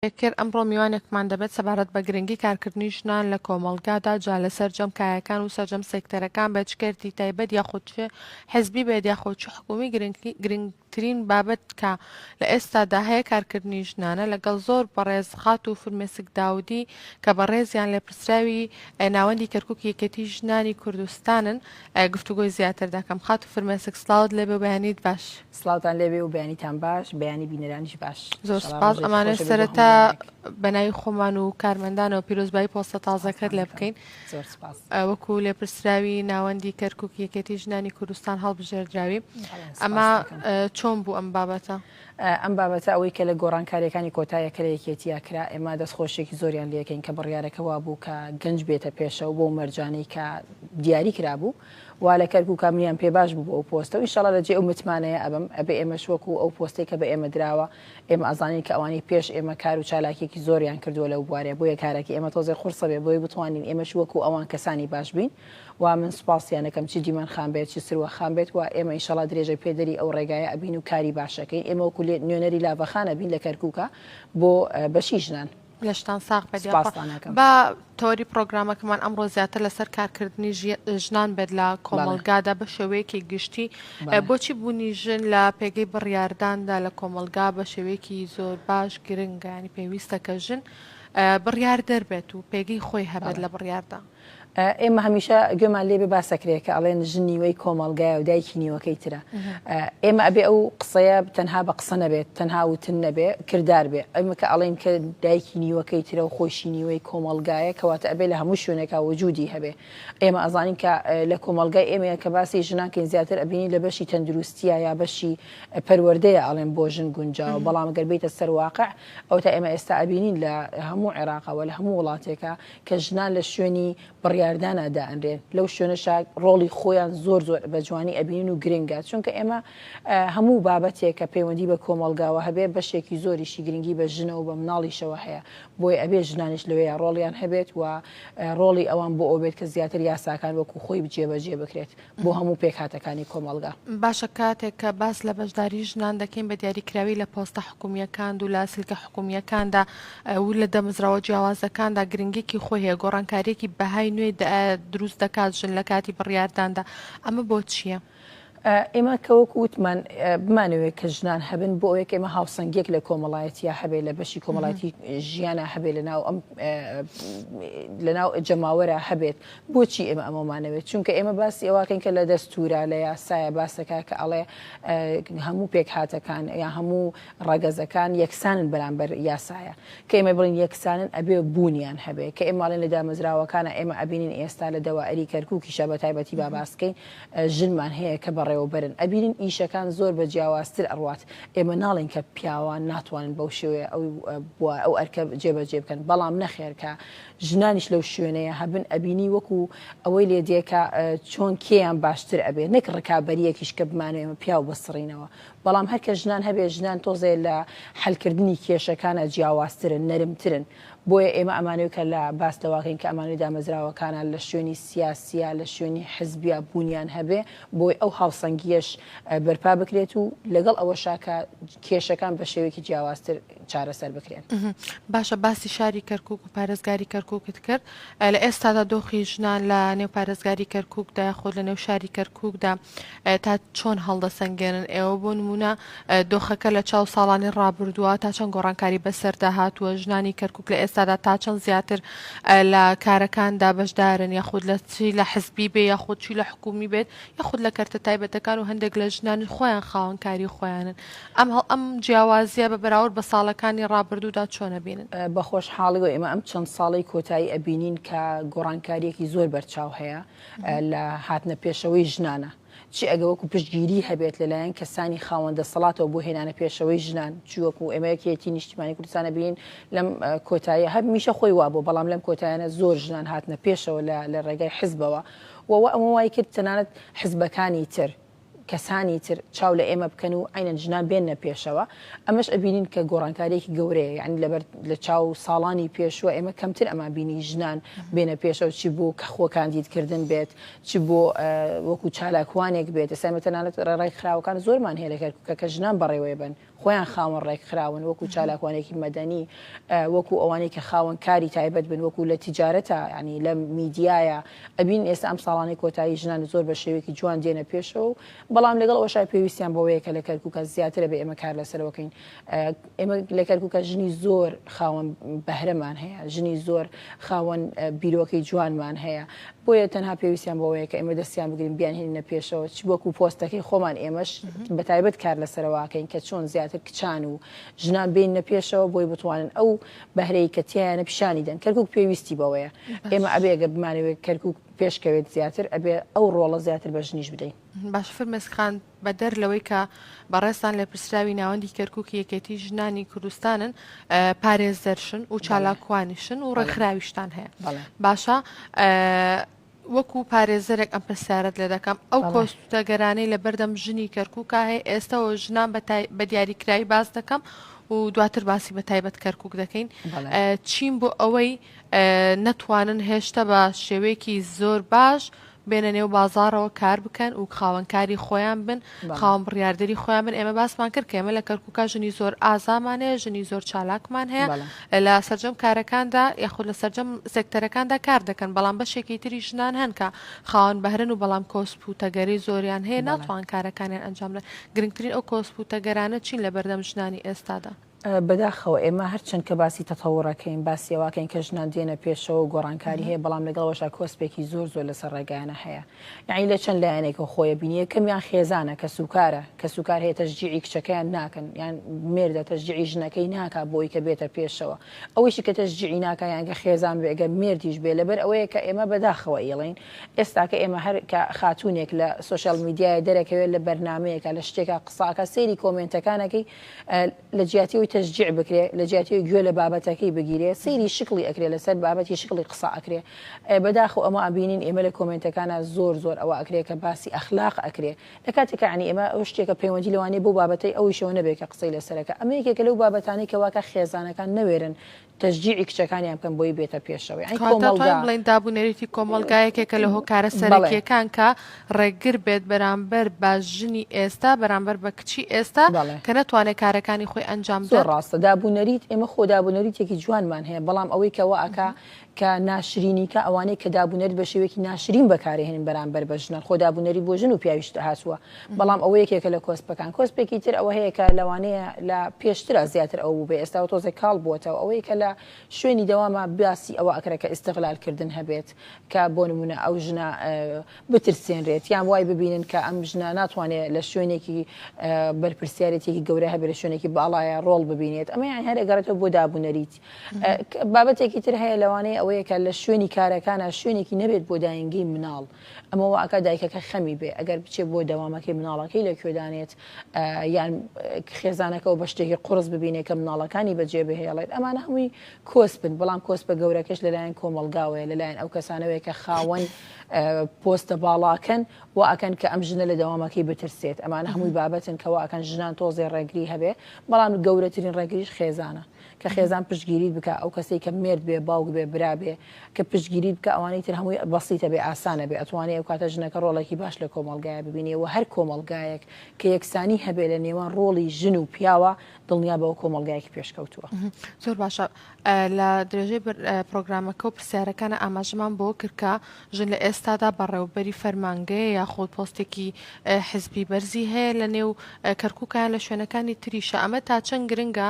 کرد ئەمڕۆ میوانێکمان دەبێت سەبارەت بە گرنگی کارکردنی ژنان لە کۆمەڵگادا جا لە سەرجەم کایەکان و سەرجەم سێکتەرەکان بە چکردی تایبەت یاخود حزبی بێت یاخود حکومی گرنگترین بابەت کە لە ئێستادا هەیە کارکردنی ژنانە لەگەڵ زۆر بەڕێزخات و فرمێسک داودی کە بەڕێزیان لە پرسراوی ناوەندی کەرکووک یەکەتی ژنانی کوردستانن گفتوگۆی زیاتر دەکەم خات و فرمێسک سلااوت لێبێ و بەیانیت باش سلااوتان لێبێ و بەیانیتان باش بەیانی بینەرانیش باش زۆر سپاس ئەمانە سەرەتا بەناوی خۆمان و کارمەندانەوە پیرۆزبایی پۆستە تازەکرد لێ بکەین وەکو لێپرسراوی ناوەندی کەرکووک یەکەتی ژنانی کوردستان هەڵبژێردراوی ئەمە چۆن بوو ئەم بابەتە؟ ئەم بابەتە ئەوەی کە لە گۆڕانکاریەکانی کۆتاییەکە لە یەکێتیا کرا ئێمە دەستخۆشێکی زۆریان لەکەین کە بڕیارەکەوا بوو کە گەنج بێتە پێشەوە بۆ مەرجانەی کە دیاری کرابوو وا لە کەرکووک کامیان پێ باش بوو ئەو پۆستە و ئینشاڵڵا لەجێ ئەو متمانەیە ئەبم ئەبێ ئێمەش وەکو ئەو پۆستەی کە بە ئێمە دراوە ئێمە ئەزانین کە ئەوانی پێش ئێمە کار و چالاکێکی زۆریان کردووە لەو بوارێ بۆیە کارێکی ئێمە تۆزێ خورسە بێ بۆی بتوانین ئێمەش وەکو ئەوان کەسانی باش بین و من سوپاسیانەکەم چی دیمان خان بێت چی سروە خان بێت و ئێمە ئینشاڵڵا درێژەی پێدەری ئەو ڕێگایە ئەبین و کاری باشەکەین ئێمە وەکو نوێنەری لاڤەخانە بین لە کەرکووکە بۆ بەشی ژنان لەشتان ساغ بە تۆری پرۆگرامەکەمان ئەمڕۆ زیاتر لەسەر کارکردنی ژنان بێت لە کۆمەڵگادا بە شێوەیەکی گشتی بۆچی بوونی ژن لە پێگەی بڕیارداندا لە کۆمەڵگا بە شێوەیەکی زۆر باش گرنگانی پێویستە کە ژن بڕیار دەربێت و پێگەی خۆی هەبێت لە بڕیاردا. ئێمە هەمیشە گوێمان لێبێ باسەکرێت کە ئەڵێن ژن نیوەی کۆمەڵگایە و دایکی نیوەکەی ترە ئێمە ئەبێ ئەو قسەیە تەنها بە قسە نەبێت تەنها وتن نەبێ کردار بێ ئەمە کە ئەڵێن کە دایکی نیوەکەی ترە و خۆشی نیوەی کۆمەڵگایە کەواتە ئەبێ لە هەموو شوێنێکا وجودی هەبێ ئێمە ئەزانین کە لە کۆمەڵگای ئێمەیە کە باسی ژنانکەین زیاتر ئەبینی لە بەشی تەندروستیە یا بەشی پەروەردەیە ئەڵێن بۆ ژن گونجاوە بەڵام گەر بێتە سەر واقع ئەو تا ئێمە ئێستا ئەبینین لە هەموو عێراقەوە لە هەموو وڵاتێکە کە ژنان لە شوێنی بڕیاردانەدا ئەنرێن لەو شوێنەشا ڕۆڵی خۆیان زۆر بە جوانی ئەبینین و گرنگە چونکە ئێمە هەموو بابەتێک کە پەیوەندی بە کۆمەڵگاوە هەبێ بەشێکی زۆریشی گرنگی بە ژنەوە بە مناڵیشەوە هەیە بۆی ئەبێ ژنانش لەوەیە ڕۆڵیان هەبێت و ڕۆڵی ئەوان بۆ ئەو بێت کە زیاتر یاساکان وەکو خۆی بجێبەجێ بکرێت بۆ هەموو پێکهاتەکانی کۆمەڵگا. باشە کاتێک کە باس لە بەشداری ژنان دەکەین بە دیاریکراوی لە پۆستە حکومیەکان و لە سلکە حکومیەکاندا و لە دەمزراوە جیاوازەکاندا گرنگێکی خۆی هەیە گۆڕانکاریێکی بەهای نوێ دروست دەکات ژن لە کاتی بڕیارداندا ئەمە بۆ چییە؟ ئێمە کەوەکو وتمان بمانەوێت کە ژنان هەبن بۆ ئەوەیە ئێمە هاوسەنگێک لە کۆمەڵایەتیا هەبێ لە بەشی کۆمەڵایەتی ژیانە هەبێ لەناو جەماوەرە هەبێت بۆچی ئێمە ئەمەمانەوێت چونکە ئێمە باسی ئەوواکەین کە لە دەستورە لە یاسایە باسەکە کە ئەڵێ هەموو پێکهاتەکان یا هەموو ڕەگەزەکان یەکسانن بەرامبەر یاسایە کە ئێمە بڵین یەکسانن ئەبێ بوونیان هەبێ کە ئێماڵێن لە دامەزراوەکانە ئێمە ئەبینین ئێستا لە دەوائری کەرکووکیشە بە تایبەتی باباسکەین ژنمان هەیە کە بەڕێوەبەرن ئەبینین ئیشەکان زۆر بە جیاوازتر ئەڕوات ئێمە ناڵێن کە پیاوان ناتوانن بەو شێوەیە ئەو ئەرکە جێبەجێ بکەن بەڵام نەخێرکە ژنانیش لەو شوێنەیە هەبن ئەبینی وەکو ئەوەی لێ دێکە چۆن کێیان باشتر ئەبێ نەک ڕکابەریەکیش کە بمانێمە پیاو بەسڕینەوە بەڵام هەرکە ژنان هەبێ ژنان تۆزێ لە حەلکردنی کێشەکانە جیاوازترن نەرمترن بۆیە ئێمە ئەمانەوە کە لە باس دەواکەین کە ئەمانەی دامەزراوەکانە لە شوێنی سیاسیە لە شوێنی حزبیە بوونیان هەبێ بۆی ئەو هاوسەنگیەش بەرپا بکرێت و لەگەڵ ئەوە شاکە کێشەکان بە شێوەیەکی جیاوازتر چارەسەر بکرێن. باشە باسی شاری کەرکووک و پارێزگاری کەرکووکت کرد لە ئێستادا دۆخی ژنان لە نێو پارێزگاری کەرکووکدا خۆ لە نێو شاری کەرکووکدا تا چۆن هەڵدەسەنگێنن ئێوە بۆ نمونە دۆخەکە لە چاو ساڵانی ڕابردووە تا چەند گۆڕانکاری بەسەردا هاتووە ژنانی کەرکووک لە ئێستادا تا چەند زیاتر لە کارەکاندا بەشدارن یاخود لە چی لە حزبی بێ یاخود چی لە حکومی بێت یاخود لە کەرتە تایبەتەکان و هەندێک لە ژنانی خۆیان خاوەنکاری خۆیانن ئەم جیاوازیە بە بەراورد بە ساڵەکانی ڕابردوودا چۆنە بینن؟ بە خۆشحاڵی و ئێمە ئەم چەند ساڵی کۆتایی ئەبینین کە گۆڕانکاریەکی زۆر بەرچاو هەیە لە هاتنە پێشەوەی ژنانە چی ئەگە وەکو پشتگیری هەبێت لەلایەن کەسانی خاوەندە سەڵاتەوە بۆ هێنانە پێشەوەی ژنان چوەکو ئێمەیەکێتی نیشتیمانی کوردستانە بین لەم کۆتاییە هەر میشە خۆی وابوو بەڵام لەم کۆتاییانە زۆر ژنان هاتنە پێشەوە لە ڕێگای حزبەوە ئەمە وای کرد تەنانەت حزبەکانی تر کەسانی تر چاو لە ئێمە بکەن و ئاینەن ژنان بێنە پێشەوە ئەمەش ئەبینین کە گۆڕانکارێکی گەورەیە یعنی لەبەر لە چاو ساڵانی پێشوە ئێمە کەمتر ئەمە بینی ژنان بێنە پێشەوە چی بوو کە خۆکاندیدکردن بێت چی بۆ وەکو چالاکوانێک بێت ئێستا تەنانەت ڕێڕای خراوەکان زۆرمان هەیە لە کەرکووکە کە ژنان بەڕێوەیە بن خۆیان خاوەن ڕێکخراون وەکو چالاکوانێکی مەدەنی وەکو ئەوانەی کە خاوەن کاری تایبەت بن وەکو لە تیجارەتە ینی لە میدیایە ئەبین ئێستا ئەم ساڵانی کۆتایی ژنان زۆر بە شێوەیەکی جوان دێنە پێشەوە بەڵام لەگەڵ ئەوشای پێویستیان بەوەیە کە لە کەرکووکە زیاترە بە ئێمە کار لەسەرەوەکەین ئێمە لە کەرکووکە ژنی زۆر خاوەن بەهرەمان هەیە ژنی زۆر خاوەن بیرۆکەی جوانمان هەیە بۆیە تەنها پێویستیان بەوەیە کە ئێمە دەستیان بگرین بیان هێنینە پێشەوە چ وەکو پۆستەکەی خۆمان ئێمەش بە تایبەت کار لەسەرەوەکەین کە چۆن زیاتر کچان و ژنان بینە پێشەوە بۆی بتوانن ئەو بەهرەی کە تیانە پیشانی دەن کەرکووک پێویستی بەوەیە ئێمە ئەبێگە بمانەوێت کەرکووک پێشکەوێت زیاتر ئەبێ ئەو ڕۆڵە زیاتر بە ژنیش بدەین باش فرمێسخان بە دەر لەوەی کە بەڕێستان لە پرسراوی ناوەندی کەرکووکی یەکێتی ژنانی کوردستانن پارێزەرشن و چالاکوانیشن و ڕێکخراویشتان هەیە باشە وەکو پارێزەرێک ئەم پرسیارەت لێ دەکەم ئەو کۆستەگەرانەی لە بەردەم ژنی کەرکووکە هەیە ئێستاەوە ژنان بە دیاریکراوی باز دەکەم و دواتر باسی بە تایبەت کەرکووک دەکەین چین بۆ ئەوەی نەتوانن هێشتا بە شێوەیەکی زۆر باش بێنە نێو بازارەوە کار بکەن و خاوەنکاری خۆیان بن خاوەن بڕیاردەری خۆیان بن ئێمە باسمان کرد کە ئێمە لە کەرکووکە ژنی زۆر ئازامان هەیە ژنی زۆر چالاکمان هەیە لە سەرجەم کارەکاندا یاخود لە سەرجەم سێکتەرەکاندا کار دەکەن بەڵام بەشێکی تری ژنان هەن کە خاوەن بەهرن و بەڵام کۆسپ و تەگەری زۆریان هەیە ناتوان کارەکانیان ئەنجام بدەن گرنگترین ئەو کۆسپ و تەگەرانە چین لە بەردەم ژنانی ئێستادا بەداخەوە ئێمە هەرچەند کە باسی تەتەوڕەکەین باسیەوەکەین کە ژنان دێنە پێشەوە گۆڕانکاری هەیە بەڵام لەگەڵەوەشا کۆسپێکی زۆر زۆر لەسەر ڕێگایانە هەیە یعنی لە چەند لایەنێکە خۆیە بینیە کەمیان خێزانە کە سوکارە کە سوکار هەیە تەشجیعی کچەکەیان ناکەن یان مێردە تەشجیعی ژنەکەی ناکا بۆی کە بێتە پێشەوە ئەوەیشی کە تەشجیعی ناکە یانگە خێزان بێگە مێردیش بێ لەبەر ئەوەیە کە ئێمە بەداخەوە ئێڵین ئێستا کە ئێمە هەر کە خاتوونێک لە سوۆشال میدیای دەرەکەوێت لە بەرنمەیەکە لە شتێکە قساکە سەیری کۆمنتەکانەکەی لە جیاتیەوەی تەشجیع بکرێت لە جیاتی گوێ لە بابەتەکەی بگیرێ سەیری شکلی ئەکرێ لەسەر بابەتی شکلی قسە ئەکرێ بەداخەوە ئەمە ئەبینین ئێمە لە کۆمنتەکانە زۆر زۆر ئەوە ئەکرێ کە باسی ئەخلاق ئەکرێ لە کاتێکە عنی ئێمە ئەو شتێکە پەیوەندی لەوانەیە بۆ بابەتەی ئەویشەوە نەبێت کە قسەی لەسەرەکە ئەمە یەکێکە لەو بابەتانی کە واکە خێزانەکان نەوێرن تەشجیعی کچەکانیان بکەن بۆی بێتە پێشەوە بڵین دابوونەرێتی کۆمەلگایەکێکە لە هۆکارە سەرەکیەکان کە ڕێگر بێت بەرامبەر بە ژنی ئێستا بەرامبەر بە کچی ئێستا کە نەتوانێت کارەکانی خۆی ئەنجام زۆر ڕاستە دابوونەریت ئێمە خۆ دابوونەریتێکی جوانمان هەیە بەڵام ئەوەی کەەوە ئەکا کە ناشرینیکە ئەوانەی کە دابوونەری بە شێوەیەکی ناشرین بەکارهێنن بەرامبەر بە ژنان خۆ دابوونەری بۆ ژن و پیاویشت هاتووە بەڵام ئەوە یەکێکە لە کۆسپەکان کۆسپێکی تر ئەوە هەیە کە لەوانەیە لە پێشترە زیاتر ئەو بێ ئێستا تۆزێک کاڵ بووەتەوە ئەوەیە کە لە شوێنی دەوامە باسی ئەوە ئەکرە کە ئیستیغلالکردن هەبێت کە بۆ نمونە ئەو ژنە بترسێنرێت یان وای ببینن کە ئەم ژنە ناتوانێت لە شوێنێکی بەرپرسیارەتێکی گەورە هەبێت لە شوێنێکی باڵایە ڕۆڵ ببینێت ئەمە یان هەر ئەگەڕێتەوە بۆ دابوونەریت بابەتێکی تر هەیە لەوانەیە ئەوەیە کە لە شوێنی کارەکانە شوێنێکی نەبێت بۆ داینگی مناڵ ئەمەوە ئەکە دایکەکە خەمی بێ ئەگەر بچێت بۆ دەوامەکەی مناڵەکەی لەکوێدانێت یان خێزانەکە و بە شتێکی قڕز ببینێت کە مناڵەکانی بەجێ بهێڵێت ئەمانە هەمووی کۆس بن بەڵام کۆس بە گەورەکەش لەلایەن کۆمەلگاوەیە لەلایەن ئەو کەسانەوەی کە خاوەن پۆستە باڵاکەن و ئەکەن کە ئەم ژنە لە دەوامەکەی بترسێت ئەمانە هەمووی بابەتن کەەوە ئەکەن ژنان تۆزێ ڕێگری هەبێ بەڵام گەورەترین ڕێگریش خێزانە کە خێزان پشتگیری بکە ئەو کەسی کە مرد بێ باوک بێ برا بێ کە پشتگیری بکە ئەوانەی تر هەمووی بەسیتە بێ ئاسانە بێ ئەتوانێت ئەو کاتە ژنەکە ڕۆڵێکی باش لە کۆمەلگایە ببینێەوە هەر کۆمەلگایەک کە یەکسانی هەبێ لە نێوان ڕۆڵی ژن و پیاوە دڵنیا بەەوە کۆمەلگایەکی پێشکەوتووە زۆر باشە لە درێژەی پرۆگرامەکە و پرسیارەکانە ئاماژەمان بۆ کردکە ژن لە ئێستادا بەڕێوەبەری فەرمانگەیە یاخۆت پۆستێکی حزبی بەرزی هەیە لە نێو کەرکووکیان لە شوێنەکانی تریشە ئەمە تا چەند گرنگە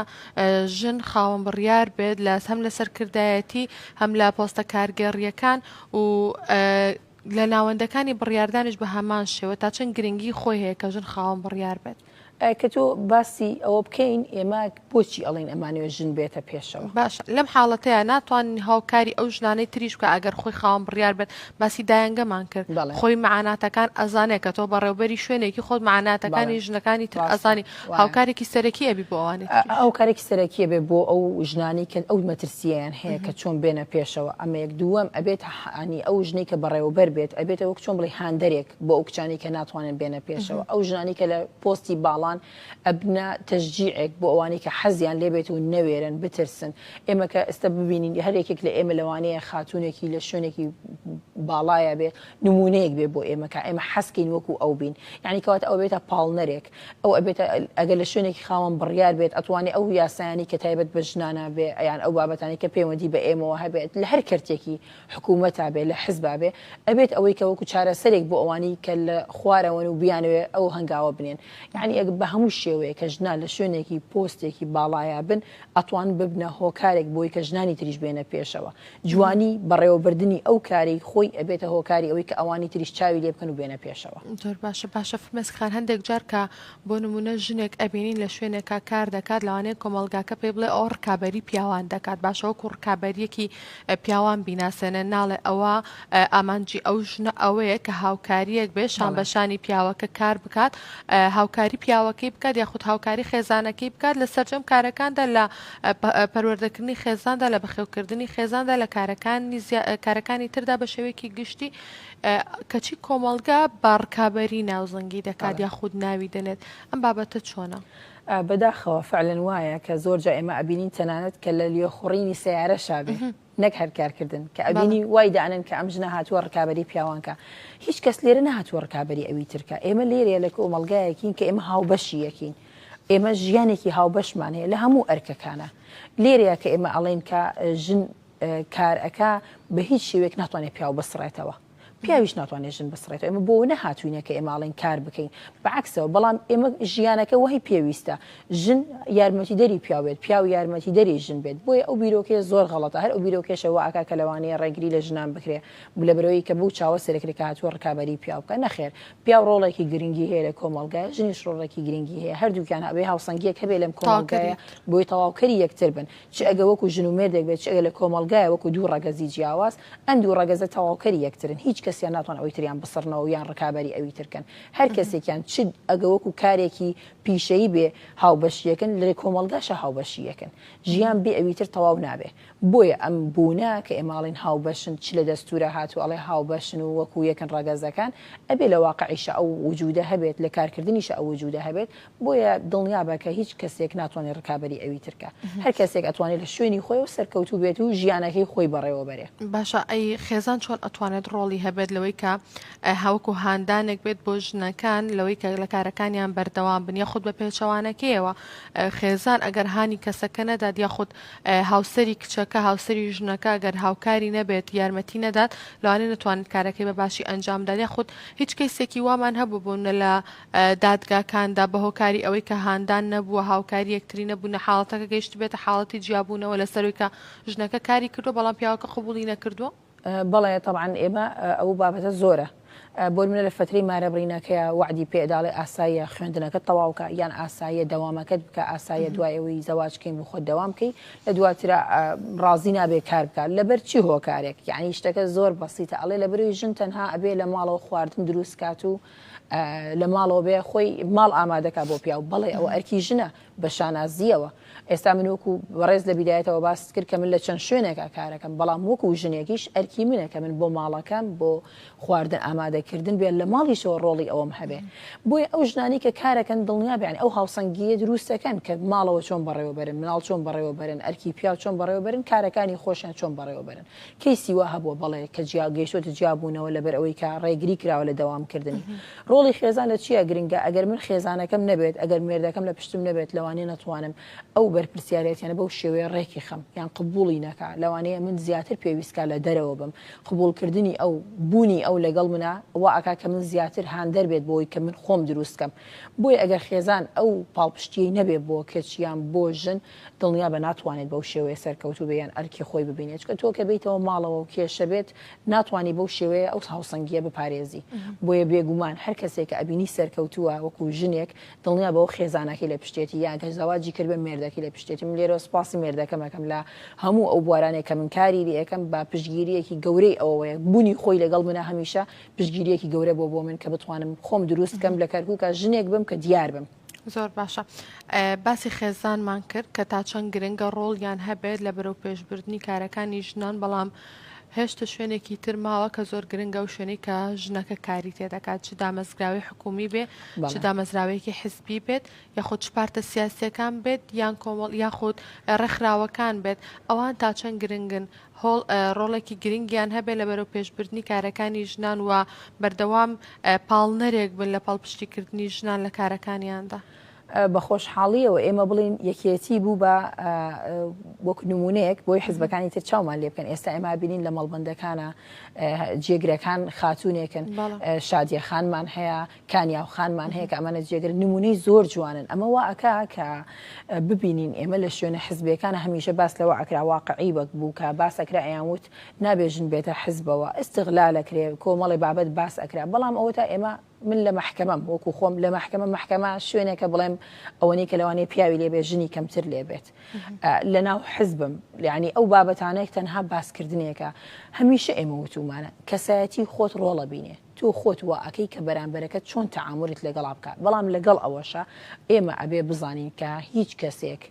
ژن خاوەن بڕیار بێت لە هەم لە سەرکردایەتی هەم لە پۆستە کارگێڕیەکان و لە ناوەندەکانی بڕیاردانش بە هەمان شێوە تا چەند گرنگی خۆی هەیە کە ژن خاوەن بڕیار بێت کە تۆ باسی ئەوە بکەین ئێمە بۆچی ئەڵین ئەمانوێ ژن بێتە پێشەوە باش لەم حاڵەتەیە ناتوان هاوکاری ئەو ژنانەی تریش بکە ئەگەر خۆی خاوەن بڕیار بێت باسی دایەنگەمان کرد خۆی معاناتەکان ئەزانێت کە تۆ بەڕێوبەری شوێنێکی خۆت معاناتەکانی ژنەکانی تر ئەزانی هاوکارێکی سەرەکی ئەبی بۆ ئەوانێت ئەو کارێکی سەرەکیە بێ بۆ ئەو ژنانی کە ئەو مەترسیان هەیە کە چۆن بێنە پێشەوە ئەمە یەک دووەم ئەبێت عنی ئەو ژنی کە بەڕێوەبەر بێت ئەبێتە وەک چۆن بڵێ هاندەرێک بۆ ئەو کچانی کە ناتوانن بێنە پێشەوە ئەو ژنانی کە لە پۆستی باڵان تەشجیعێک بۆ ئەوانەی کە حەزیان لێبێت و نەوێرن بترسن ئێمە کە ئێستا ببینین هەرێکێک لە ئێمە لەوانەیە خاتونێکی لە شوێنێکی باڵایە بێت نمونەیەک بێ بۆ ئێمە کە ئێمە حەسکەین وەکو ئەو بین یعنی کەواتە ئەو بێتە پاڵنەرێک ئەو ئەبێتە ئەگەر لە شوێنێکی خاوەن بڕیار بێت ئەتوانێت ئەو یاسایانی کە تایبەت بە ژنانە بێ یان ئەو بابەتانی کە پەیوەندی بە ئێمەوە هەبێت لە هەر کەرتێکی حکوومەتا بێ لە حزبا بێ ئەبێت ئەوەی کە وەکو چارەسەرێک بۆ ئەوانی کە لە خوارەوەن و بیانوێ ئەو هەنگاوە بنێن یعنی بە هەموو شێوەیە کە ژنا لە شوێنێکی پۆستێکی باڵایە بن ئەتوان ببنە هۆکارێک بۆی کە ژنانی تریش بێنە پێشەوە جوانی بەڕێوەبردننی ئەو کاری خۆی ئەبێتە هۆکاری ئەوەی کە ئەوانی تریش چاوی لێ بکەن و بێنە پێشەوە زۆر باشە فرمێسخان هەندێک جار کە بۆ نمونە ژنێک ئەبینین لە شوێنێکا کار دەکات لەوانەیە کۆمەلگاکە پێ بڵێ ئەو ڕکابەری پیاوان دەکات باشەوە ڕکابەریەکی پیاوان بیناسێنە ناڵێ ئەوە ئامانجی ئەو ژنە ئەوەیە کە هاوکاریەک بێ شان بەشانی پیاوەکە کار بکات هاوکاری پیاوەکەی بکات یاخود هاوکاری خێزانەکەی بکات لە سەرجەم کارەکاندا لە پەروەردەکردنی خێزاندا لە بەخێوکردنی خێزاندا لە کارەکانی تردا بە شێوەیەکی گشتی کەچی کۆمەلگا باڕکابەری ناوزەنگی دەکات یاخود ناوی دەنێت ئەم بابەتە چۆنە؟ بەداخەوە فعلەن وایە کە زۆرجا ئێمە ئەبینین تەنانەت کە لە لێخوڕینی سیارە شابێ نەک هەر کارکردن کە ئەبینی وای دانن کە ئەم ژنە هاتووە ڕکابەری پیاوانکە هیچ کەس لێرە نهاتووە ڕکابەری ئەوی ترکە ئێمە لێرە لە کۆمەلگایەکین کە ئێمە هاوبەشی یەکین ئێمە ژیانێکی هاوبەشمان هەیە لە هەموو ئەرکەکانە لێرەیە کە ئێمە ئەڵێن کە ژن کارەکە بە هیچ شێوێک ناتوانێت پیاو بسڕێتەوە پیاویش ناتوانێت ژن بسڕێتەوە ئێمە بۆ نەهاتوینە کە ئێماڵین کار بکەین بەعکسەوە بەڵام ئێمە ژیانەکە وهی پێویستە ژن یارمەتی دەری پیاوێت پیاو یارمەتی دەری ژن بێت بۆیە ئەو بیرۆکێ زۆر غەڵەتە هەر ئەو بیرۆکێشەوە ئاکا کە لەوانەیە ڕێگری لە ژنان بکرێ لە بەرەوەی کە بوو چاوە سەرکرێک هاتووە ڕکابەری پیاو بکە نەخێر پیاو ڕۆڵێکی گرنگی هەیە لە کۆمەلگای ژنیش ڕۆڵێکی گرنگی هەیە هەردووکیان هەبێ هاوسەنگیەک هەبێ لەم کۆمەلگایە بۆی تەواوکەری یەکتر بن چ ئەگە وەکو ژن و مێردێک بێت چ ئەگە لە کۆمەلگایە وەکو دوو ڕەگەزی جیاواز ئەم دوو ڕەگەزە تەواوکەری یەکترن هیچ کەسیان ناتوان ئەوەی تریان بسڕنەوە یان ڕکابەری ئەوی ترکەن هەر کەسێکیان چ ئەگە وەکو کارێکی پیشەیی بێ هاوبەشیەکەن لە کۆمەلگاشە هاوبەشیەکەن ژیان بێ ئەوی تر تەواو نابێ بۆیە ئەم بوونە کە ئێماڵین هاوبەشن چ لە دەستورە هاتوو ئەڵێ هاوبەشن و وەکو یەکن ڕەگەزەکان ئەبێ لە واقعیشە ئەو وجودە هەبێت لە کارکردنیشە ئەو وجودە هەبێت بۆیە دڵنیابە کە هیچ کەسێک ناتوانێت ڕکابەری ئەوی ترکە هەر کەسێک ئەتوانێت لە شوێنی خۆی و سەرکەوتوو بێت و ژیانەکەی خۆی بەڕێوە بەرێ باشە ئەی خێزان چۆن ئەتوانێت ڕۆڵی هەبێت لەوەی کە هاوکو هاندانێک بێت بۆ ژنەکان لەوەی کە لە کارەکانیان بەردەوام بن یاخود بە پێچەوانەکەیەوە خێزان ئەگەر هانی کەسەکە نەدات یاخود هاوسەری کچەکە هاوسەری ژنەکە گەر هاوکاری نەبێت یارمەتی نەدات لەوانێ نتوانێت کارەکەی بە باشی ئەنجامدان یاخود هیچ کەسێکی وامان هەبوو بوون لە دادگاکاندا بە هۆکاری ئەوەی کە هاندان نەبووە هاوکاری یەکتری نەبوون حاڵەتەکە گەیشت بێتە حاڵەتی جیابوونەوە لەسەروی کە ژنەکە کاری کردو بەڵام پیاوەکە قبوڵی نەکردووە بەڵێ طبعاً ئێمە ئەو بابەتە زۆرە بۆ منە لە فترەی مارەبڕینەکەیە وعدی پێداڵێ ئاساییە خوێندنەکە تەواوکە یان ئاساییە دەوامەکەت بکە ئاساییە دوایەوەی زەواجکەین و خۆت دەوام بکەی لە دواترە ڕازی نابێ کار بکات لەبەر چی هۆکارێک یعنی شتەکە زۆر بەسیتە ئەڵێ لە بەروی ژن تەنها ئەبێ لە ماڵەوە خواردن دروست کات و لە ماڵەوە بێ خۆی ماڵ ئامادەکە بۆ پیاو بەڵێ ئەوە ئەرکی ژنە بە شانازیەوە ئێستا من وەکو بەڕێز لە بیدایەتەوە باس کرد کە من لە چەند شوێنێکە کارەکەم بەڵام وەکو ژنێکیش ئەرکی منە کە من بۆ ماڵەکەم بۆ خواردن ئامادەکردن بێت لە ماڵیشەوە ڕۆڵی ئەوەم هەبێ بۆیە ئەو ژنانی کە کارەکەن دڵنیا بیان ئەو هاوسەنگیە دروستەکەن کە ماڵەوە چۆن بەڕێوە برن مناڵ چۆن بەڕێوە برن ئەرکی پیاو چۆن بەڕێوە برن کارەکانی خۆشیان چۆن بەڕێوە برن کەیسی وا هەبووە بەڵێ کە گەیشتۆتە جیابوونەوە لەبەر ئەوەی کە ڕێگری کراوە لە دەوامکردنی ڕۆڵی خێزان لە چیە گرنگە ئەگەر من خێزانەکەم نەبێت ئەگەر مێردەکەم لە پشتم نەبێت لەوانەیە نەتوانم ئەو بەرپرسیارەتیانە بەو شێوەیە ڕێکی خەم یان قبوڵی نەکا لەوانەیە من زیاتر پێویستکە لە دەرەوە بم قبولکردنی ئەو بوونی ئەو لەگەڵ منە وا ئەکا کە من زیاتر هاندەر بێت بۆی کە من خۆم دروستکەم بۆی ئەگەر خێزان ئەو پاڵپشتی نەبێ بۆ کەچیان بۆ ژن دڵنیا بە ناتوانێت بەو شێوەیە سەرکەوتوو بێیان ئەرکی خۆی ببینێت کە تۆ کە بیتەوە ماڵەوە و کێشە بێت ناتوانانی بەو شێوەیە ئەو هاوسەنگیە بپارێزی بۆیە بێگومان هەر کەسێک ئەبینی سەرکەوتووە وەکو ژنێک دڵنیا بەەوە خێزانەکەی لە پشتێتی یاگە زەواجی کرد بە مێردەکەی لە پشتێتی من لێرە سپاسی مێردەکەمەکەم لە هەموو ئەو بوارانێک کە من کاری یەکەم بە پشتگیریەکی گەورەی ئەوەیە بوونی خۆی لەگەڵ منە هەمیشە پشتگیریەکی گەورە بۆ من کە بتوانم خۆم دروستکەم لە کەرکووکە ژنێک بم کە دیار بم زۆر باشە باسی خێزانمان کرد کە تا چەند گرنگە ڕۆڵیان هەبێت لە بەرەو پێشبردننی کارەکانی ژنان بەڵام هێشتا شوێنێکی تر ماوە کە زۆر گرنگە و شوێنەی کە ژنەکە کاری تێدەکات چ دامەزراوی حکومی بێ چ دامەزراوەیەکی حزبی بێت یاخود چپارتە سیاسیەکان بێت یان کۆمەڵ یاخود ڕێکخراوەکان بێت ئەوان تا چەند گرنگن ڕۆڵێکی گرنگیان هەبێت لە بەرەو پێشبردننی کارەکانی ژنان و بەردەوام پاڵنەرێک بن لە پاڵپشتیکردنی ژنان لە کارەکانیاندا. بە خۆشحاڵیەوە ئێمە بڵین یەکێتی بوو بە وەک نمونەیەک بۆی حزبەکانی تر چاومان لێ بکەن. ئێستا ئێمە بینین لە مەڵبەندەکانە جێگرەکان خاتونێکن، شادیە خانمان هەیە، کانیاو خانمان هەیە کە ئەمانە جێگر نمونەی زۆر جوانن. ئەمە وا ئەکا کە ببینین ئێمە لە شوێنە حزبەکانە هەمیشە باس لەوە ئەکرا واقعی وەک بوو کە باسەکرا ئەیانوت نابێژن بێتە حزبەوە ئستغلالەکرێ کۆمەڵی بابەت باس ئەکرا، بەڵام ئەوە تا ئێمە من لە محکەمەم وەکو خۆم لە محکەمە شوێنێکە بڵێم ئەوەنەی کە لەوانەیە پیاوی لێبێ ژنی کەمتر لێبێت لە ناو حزبم، یعنی ئەو بابەتانەیەک تەنها باسکردنێکە. هەمیشە ئێمە وتومانە کەسایەتی خۆت ڕۆڵە بینێ، تۆ خۆت وا ئەەکەی کە بەرامبەرەکەت چۆن تەعاملت لەگەڵا بکات، بەڵام لەگەڵ ئەوەشە ئێمە ئەبێ بزانین کە هیچ کەسێک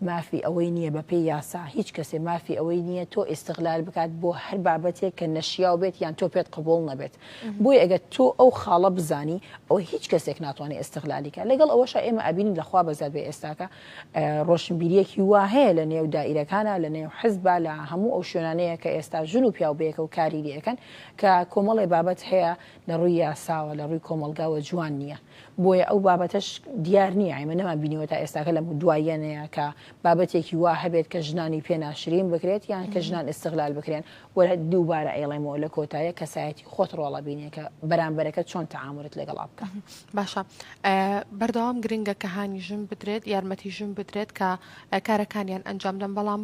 مافی ئەوەی نییە بەپێی یاسا، هیچ کەسێ مافی ئەوەی نییە تۆ ئیستغلال بکات بۆ هەر بابەتێک کە نەشیاو بێت یان تۆ پێت قبول نەبێت. بۆی ئەگەر تۆ ئەو خاڵە بزانی ئەوە هیچ کەسێک ناتوانێت ئیستغلالیکە. لەگەڵ ئەوەشە ئێمە ئەبینین لەخوا بەزات بێ ئێستاکە ڕۆشنبیریەکی وا هەیە لە نێو دائیرەکانە، لە نێو حزبە، لە هەموو ئەو شوێنانەیە کە ئێستا ژن و پیاو بەیەکە و کاری لەکەن کە کۆمەڵی بابەت هەیە لە ڕووی یاساوە لە ڕووی کۆمەلگاوە جوان نییە. بۆیە ئەو بابەتەش دیار نییە، ئێمە نەمان بینیوە تا ئێستاکە لە دوایەنەیە کە بابەتێکی وا هەبێت کە ژنانی پێ ناشرین بکرێت یان کە ژنان ئیستغلال بکرێن. وەرە دووبارە ئێڵێمەوە لە کۆتایە کەسایەتی خۆت ڕۆڵە بینێ کە بەرامبەرەکە چۆن تەعاملت لەگەڵا بکە. باشە بەردەوام گرنگە کە هانی ژن بدرێت، یارمەتی ژن بدرێت کە کارەکانیان ئەنجام دەن، بەڵام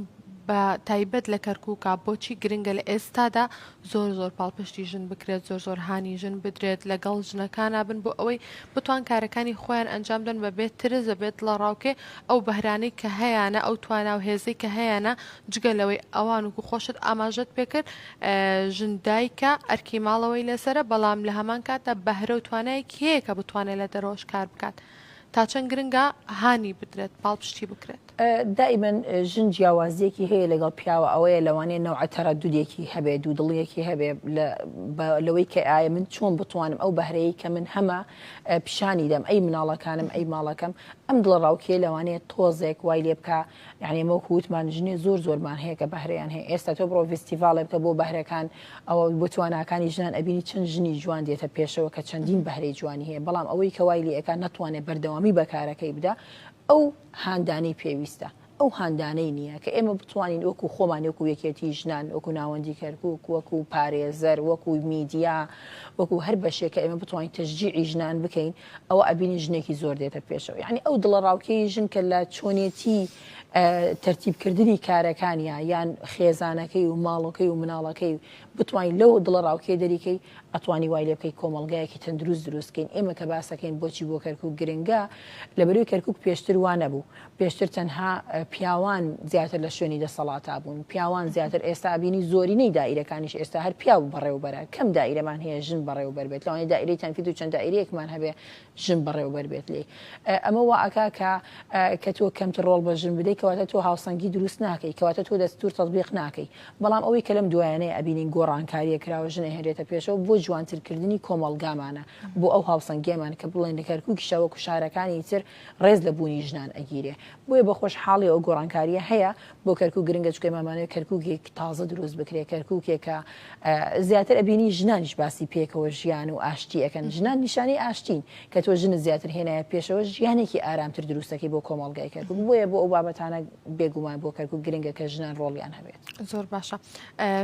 بە تایبەت لە کەرکووکە بۆچی گرنگە لە ئێستادا زۆر پاڵپشتی ژن بکرێت، زۆر هانی ژن بدرێت لەگەڵ ژنەکانە بن بۆ ئەوەی بتوان کارەکانی خۆیان ئەنجام دەن بەبێت ترز بێت لە ڕاوکێ ئەو بەهرانەی کە هەیەە ئەو توانە و هێزەی کە هەیەە جگە لەوەی ئەوان و خۆشت ئاماژەت پێکرد ژندایکە ئەرکی ماڵەوەی لەسرە، بەڵام لە هەمان کاتە بەهرە و توانایەک هەیە کە بتوانێت لە دەرەوەش کار بکات. تا چەند گرنگە هانی بدرێت پاڵپشتی بکرێت. دائما ژن جیاوازیەکی هەیە لەگەڵ پیاوە ئەوەیە لەوانەیە نەوعە تەرەدودێکی هەبێ، دوودڵیەکی هەبێ لەوەی کە ئایا من چۆن بتوانم ئەو بەهرەیە کە من هەمە پیشانی دەم ئەی مناڵەکانم ئەی ماڵەکەم ئەم دڵڕاوکێ لەوانەیە تۆزێک وای لێ بکە. یعنی ئەمە وتمان ژنێ زۆرمان هەیە کە بەهرەیان هەیە. ئێستا تۆ بڕۆ فستیڤالێ بکە بۆ بەهرەکان ئەوە بۆ تواناکانی ژنان ئەبینی چەند ژنی جوان دێتە پێشەوە کە چەندین بەهرەی جوانی هەیە، بەڵام ئەوەی کە وای لێەکە ناتوانێت بەردەوامی بەکارەکەی بدا ئەو هاندانەی پێویستە. ئەو هاندانەی نییە کە ئێمە بتوانین وەکو خۆمان وەکو یەکێتی ژنان وەکو ناوەندی کەرکووک وەکو پارێزەر وەکو میدیا وەکو هەر بەشێک کە ئێمە بتوانین تەشجیعی ژنان بکەین ئەوە ئەبینی ژنێکی زۆر دێتە پێشەوە. یعنی ئەو دڵڕاوکەی ژن کە لە چۆنێتی تەرتیبکردنی کارەکانیە یان خێزانەکەی و ماڵەکەی و مناڵەکەی بتوانین لەو دڵڕاوکەی دەریکەی ئەتوانی وای لێ بکەی کۆمەلگایەکی تەندروست دروستکەین. ئێمە کە باسەکەین بۆچی بۆ کەرکووک گرنگە لەبەروی کەرکووک پێشتر وانە بوو، پێشتر تەنها پیاوان زیاتر لە شوێنی دەسەڵاتا بوون، پیاوان زیاتر. ئێستا بینی زۆرینەی دائیرەکانیش ئێستا هەر پیاو بەڕێوەبەرە، کەم دائیرەمان هەیە ژن بەڕێوەبەر بێت، لەوانەیە دائیرەی تەنفید و چەند دائیرەیەکمان هەبێ ژن بەڕێوەبەر بێت لێ. ئەمە وا ئەکا کە تۆ کەمتر ڕۆڵ بە ژن بدەیت کەواتە تۆ هاوسەنگی دروست ناکەی، کەواتە تۆ دەستور تەطبیق ناکەی. بەڵام ئەوەی کە لەم دوایانەیە ئەبینین گۆڕانکاریە کراوە ژنە هێرێتە پێشەوە بۆ جوانترکردنی کۆمەلگامانە، بۆ ئەو هاوسەنگێمان کە بڵێن لە کەرکووکیشە وەکو شارەکانی تر ڕێز لە بوونی ژنان ئەگیرێ. بۆیە بە خۆشحاڵی ئەو گۆڕانکاریە هەیە بۆ کەرکووک گرنگە چکە مامانەوە کەرکووکێک تازە دروست بکرێت، کەرکووکێکە زیاتر ئەبینی ژنانیش باسی پێکەوە ژیان و ئاشتی ئەەکەن. ژنان نیشانەی ئاشتین کە تۆ ژن زیاتر هێنایە پێشەوە ژیانێکی ئارامتر دروستەکەی بۆ کۆمەلگای کەرکووک. بۆیە بۆ ئەو بابەتانە بێگومان بۆ کەرکووک گرنگە کە ژنان ڕۆڵیان هەبێت. زۆر باشە.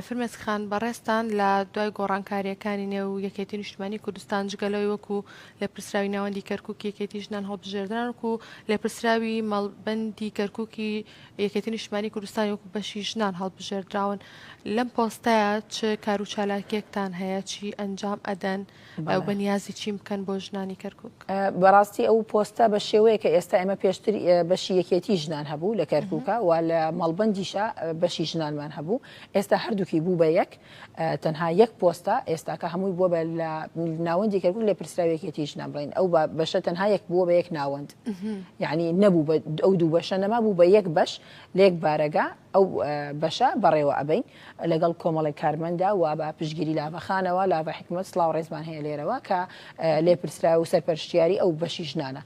فرمێسک خان بەڕێستان لە دوای گۆڕانکاریەکانی نێو یەکێتی نیشتیمانی کوردستان جگەلەوەی وەکو لە پرسراوی ناوەندی کەرکووک یەکێتی ژنان هەڵبژێردران وەکو لە پرسراوی مەڵبەندی کەرکووکی یەکێتی نیشتیمانی کوردستان وەکو بەشی ژنان هەڵبژێردراون. لەم پۆستەیە چ کار و چالاکیەکتان هەیە، چی ئەنجام ئەدەن و بەنیازی چیم بکەن بۆ ژنانی کەرکووک؟ بەڕاستی ئەو پۆستە بە شێوەیە کە ئێستا ئێمە پێشتر بەشی یەکێتی ژنان هەبوو لە کەرکووکە و لە مەڵبەندیشە بەشی ژنانمان هەبوو. ئێستا هەردووکی بوو بە یەک، تەنها یەک پۆستە ئێستاکە هەمووی بووە بە لە ناوەندی کەرکووک لە پرسراوێکێتی ژنان بڵین ئەو بەشە تەنها یەک بووە بە یەک ناوەند، یعنی نەبوو ئەو دوو بەشە نەما بوو بە یەک بەش لە یەک بارەگا ئەو بەشە بەڕێوە ئەبین لەگەڵ کۆمەڵی کارمەندا و بە پشگیری لاڤەخانەوە لاڤە حکومەت سڵاو ڕێزمان هەیە لێرەوە کە لێپرسرا و سەرپەرشتیاری ئەو بەشی ژنانە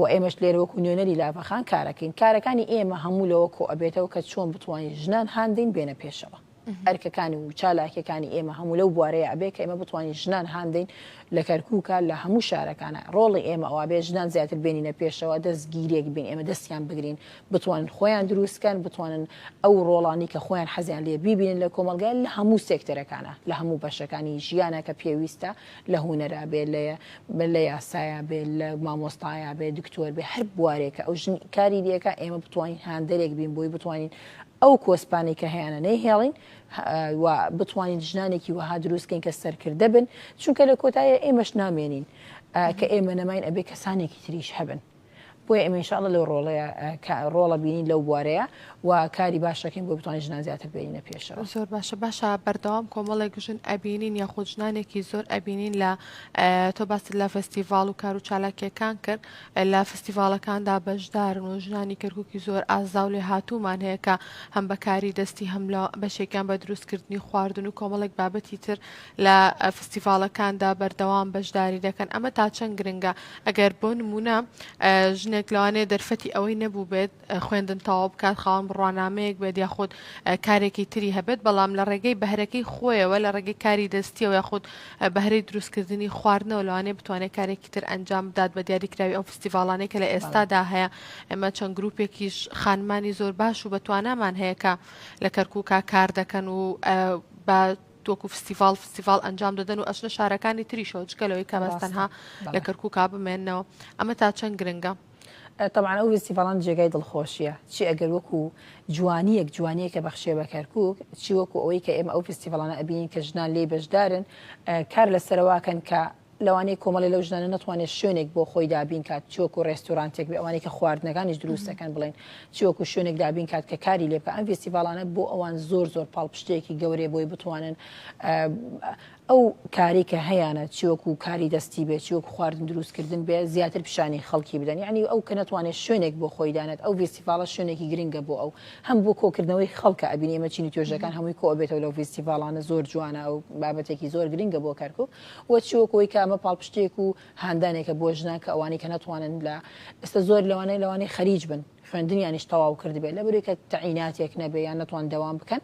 و ئێمەش لێرە وەکو نوێنەری لاڤەخان کارەکەین کارەکانی ئێمە هەموو لەوە کۆ ئەبێتەوە کە چۆن بتوانین ژنان هاندین بێنە پێشەوە ئەرکەکانی و چالاکیەکانی ئێمە هەموو لەو بوارەیە ئەبێ کە ئێمە بتوانین ژنان هاندین لە کەرکووکە لە هەموو شارەکانە ڕۆڵی ئێمە ئەوە بێ ژنان زیاتر بێنینە پێشەوە دەستگیرێک بین ئێمە دەستیان بگرین بتوانن خۆیان دروستکەن بتوانن ئەو ڕۆڵانی کە خۆیان حەزیان لێ بیبینن لە کۆمەلگای لە هەموو سێکتەرەکانە لە هەموو بەشەکانی ژیانە کە پێویستە لە هوەرە بێ لە یاسایە بێ لە مامۆستایە بێ دکتۆر بێ هەر بوارێکە ئەو ژن کاری لێکە ئێمە بتوانین هاندەرێک بین بۆی بتوانین ئەو کۆسپانی کە هەیەە نەیهێڵین و بتوانین ژنانێکی وەها دروستکەین کە سەرکردە بن چونکە لە کۆتایە ئێمەش نامێنین کە ئێمە نەماین ئەبێ کەسانێکی تریش هەبن بۆیە ئێمە ئینشاءڵڵا لەو ڕۆڵە بینین لەو بوارەیە و کاری باشەکەین بۆ بتوانین ژنان زیاتر بێنینە پێشەوە زۆر باشە بەردەوام کۆمەڵێک ژن ئەبینین یاخود ژنانێکی زۆر ئەبینین لە تۆ باست لە فستیڤال و کار و چالاکیەکان کرد لە فستیڤالەکاندا بەشدارن و ژنانی کەرکووکی زۆر ئازا و لێ هاتوومان هەیە کە هەم بەکاری دەستی هەم لە بەشێکیان بە دروستکردنی خواردن و کۆمەڵێک بابەتی تر لە فستیڤالەکاندا بەردەوام بەشداری دەکەن ئەمە تا چەند گرنگە ئەگەر بۆ نمونە ژنێک لەوانەیە دەرفەتی ئەوەی نەبوو بێت خوێندن تەواو بکات خاوەن ڕوانامەیەک بێت یاخود کارێکی تری هەبێت بەڵام لە ڕێگەی بەهرەکەی خۆیەوە لە ڕێگەی کاری دەستیەوە یاخود بەهرەی دروستکردنی خواردنەوە لەوانەیە بتوانێت کارێکی تر ئەنجام بدات بە دیاریکراوی ئەو فستیڤالانەی کە لە ئێستادا هەیە ئێمە چەند گروپێکیش خانمانی زۆر باش و بەتوانامان هەیە کە لە کەرکووکا کار دەکەن و بە تۆکو فستیڤال ئەنجام دەدەن و ئەچنە شارەکانی تریشەوە جگەلەوەی کە بەستەنها لە کەرکووکا بمێننەوە ئەمە تا چەند گرنگە طبعا ئەو فستیڤالان جێگای دڵخۆشیە چی ئەگەر وەکو جوانیەکە بەخشێ بە کەرکووک چی وەکو ئەوەی کە ئێمە ئەو فستیڤالانە ئەبینین کە ژنان لێ بەشدارن کار لەسەرواکەن کە لەوانەیە کۆمەڵی لەو ژنانە نەتوانێت شوێنێک بۆ خۆی دابین کات چۆکو ڕێستورانتێک بێ ئەوانەی کە خواردنەکانیش دروستەکەن بڵێن چۆکو شوێنێک دابین کات کە کاری لێ بکە ئەم فستیڤالانە بۆ ئەوان زۆر پاڵپشتێکی گەورەی بۆی بتوانن ئەو کاری کە هەیەە چیوەکو کاری دەستی بێت چیوەکو خواردن دروستکردن بێ زیاتر پیشانی خەڵکی بدەن یعنی ئەو کە نەتوانێت شوێنێک بۆ خۆی دانێت ئەو فستیڤالە شوێنێکی گرنگە بۆ ئەو هەم بۆ کۆکردنەوەی خەڵکە ئەبینی ئێمە چینی توێژەکان هەمووی کۆ بێتەوە لەو فستیڤالانە زۆر جوانە و بابەتێکی زۆر گرنگە بۆ کەرکووک وە چیوەکەوەی کە ئەمە پاڵپشتێک و هاندانێکە بۆ ژنان کە ئەوانی کە نەتوانن لە ئێستا زۆر لەوانەی خەریج بن خوێندنیانیش تەواو کردبێت لە بەرەوەی کە تەعیناتێک نەبێ یان نەتوان دەوام بکەن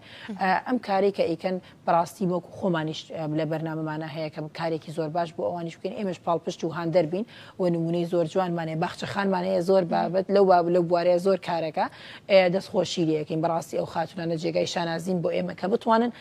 ئەم کاری کە ئیکەن بەڕاستی وەکو خۆمانیش لە بەرنامەمانە هەیە کە کارێکی زۆر باش بۆ ئەوانیش بکەین ئێمەش پاڵپشت و هاندەر بین و نمونەی زۆر جوانمانەیە باخچەخانمانەیە زۆر بابەت لەو بوارەیە زۆر کارەکە دەستخۆشی لەکەین بەڕاستی ئەو خاتونانە جێگای شانازین بۆ ئێمە کە بتوانن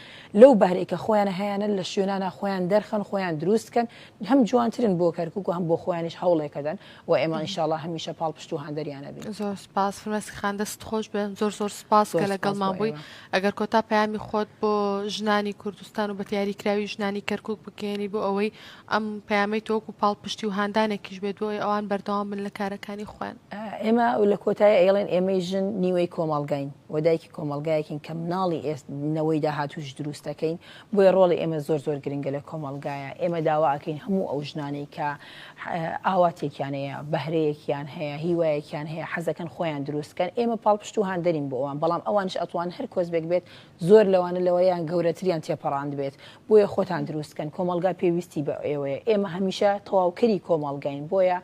لەو بارێکە خۆیان هەیەە لە شوێنانە خۆیان دەرخەن خۆیان دروستکەن هەم جوانترن بۆ کەرکووک و هەم بۆ خۆیانیش هەوڵێکەدەن و ئێمە ئینشاءڵڵا هەمیشە پاڵپشت و هاندەریانە بین زۆر سپاس فرمێسکی خان دەست خۆش بێن زۆر سپاس کە لەگەڵمان بووی ئەگەر کۆتا پەیامی خۆت بۆ ژنانی کوردستان و بە دیاریکراوی ژنانی کەرکووک بگەێنی بۆ ئەوەی ئەم پەیامەی تۆکو پاڵپشتی و هاندانێکیش بێت بۆی ئەوان بەردەوام بن لە کارەکانی خۆیان ئێمە لە کۆتایی ئێڵێن ئێمەی ژن نیوەی کۆمەڵگاین و دایکی کۆمەلگایەکین کە مناڵی ئێستنەوەی داهاتوش دروستەکەین بۆیە ڕۆڵی ئێمە زۆر گرنگە لە کۆمەلگایە ئێمە داواکەین هەموو ئەو ژنانەی کە ئاواتێکیان هەیە بەهرەیەکیان هەیە هیوایەکیان هەیە حەزەکەن خۆیان دروستکەن ئێمە پاڵپشت و هاندەرین بۆ ئەوان بەڵام ئەوانش ئەتوان هەر کۆزبێک بێت زۆر لەوانە لەوەیان گەورەتریان تێپەڕاند بێت بۆیە خۆتان دروستکەن کۆمەلگا پێویستی بە ئێوەیە ئێمە هەمیشە تەواوکەری کۆمەلگاین بۆیە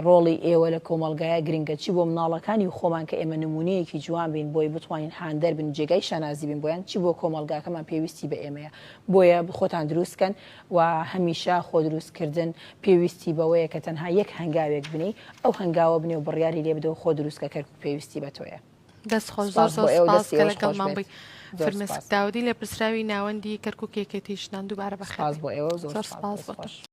ڕۆڵی ئێوە لە کۆمەلگایە گرنگە چی بۆ مناڵەکانی خۆمان کە ئێمە نمونەیەکی جوان بین بۆی بتوانین هاندەر بن جێگای شانازی بین بۆیان چی بۆ کۆمەلگاکەمان پێویستی بە ئێمەیە بۆیە خۆتان دروستکەن و هەمیشە خۆ دروستکردن پێویستی بەوەیە کە تەنها یەک هەنگاوێک بنی ئەو هەنگاوە بنێ و بڕیاری لێ بدە و خۆ دروستکە کەرکووک پێویستی بە تۆیە دەست خۆش زۆر سپاس کە لەگەڵمان بووی فرمێسک داودی لە پرسراوی ناوەندی کەرکووکێکێتی ژنان دووبارە بەخێر بۆ ئێوە زۆر سپاس.